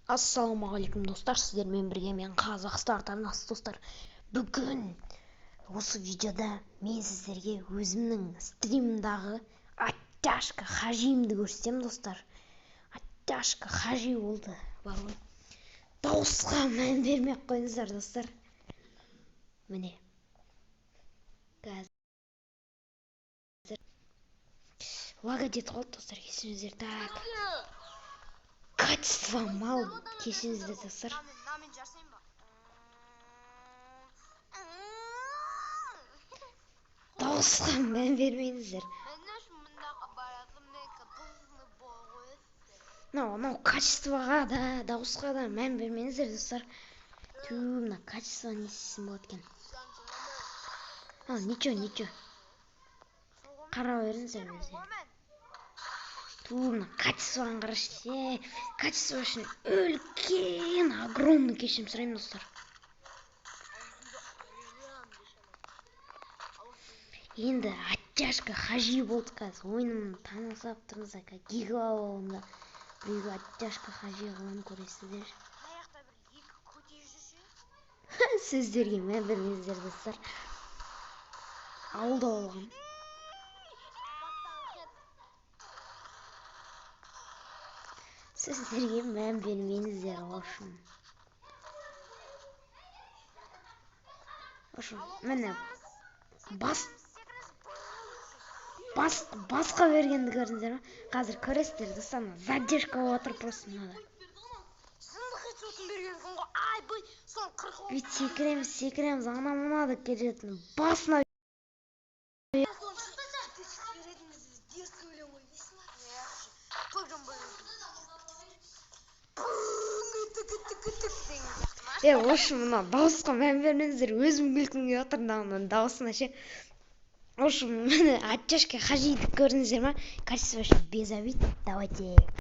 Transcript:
Ассалаумағалейкум достар, сіздермен бірге мен Қазақстан арнасы достар. Бүгін осы видеода мен сіздерге өзімнің стримімдағы оттяжка хажимді көрсетемін достар. Оттяжка хажи болды бар ғой. Дауысқа мән бермей қойыңыздар достар. Міне қазір лага деді ғой достар, кешіріңіздер. Так, качество мал, кешіріңіздер достар. Дауысқа мән бермеңіздер. Мынау качествоға да, дауысқа да мән бермеңіздер достар. Мына качество не істесін болады екен. Ничего. Қарап беріңіздер өзі. Мына качествоған қарашы. Качество үшін үлкен, огромный кешірім сұраймын достар. Енді оттяжка хажи болды қазір. Ойынымды тамашалап тұрыңыздар. Гига ауылында біреуге оттяжка хажи қылған көресіздер. Сөздерге мән бермеңіздер достар. Ауылда болған. Сөздерге мән бермеңіздер ошын. Міне басқа бергенді көрдіңіздер ма? Қазір көресіздер достар, задержка болып отыр просто мынада. Бүйтіп секіреміз, ана-мынада келетін басына. Ошын мына дауысқа мән бермеңіздер, өзім күлкім келіп отыр мына дауысына ше. Ошын міне оттяжка хажиді көрдіңіздер ма? Качество үшін без обид. Давайте.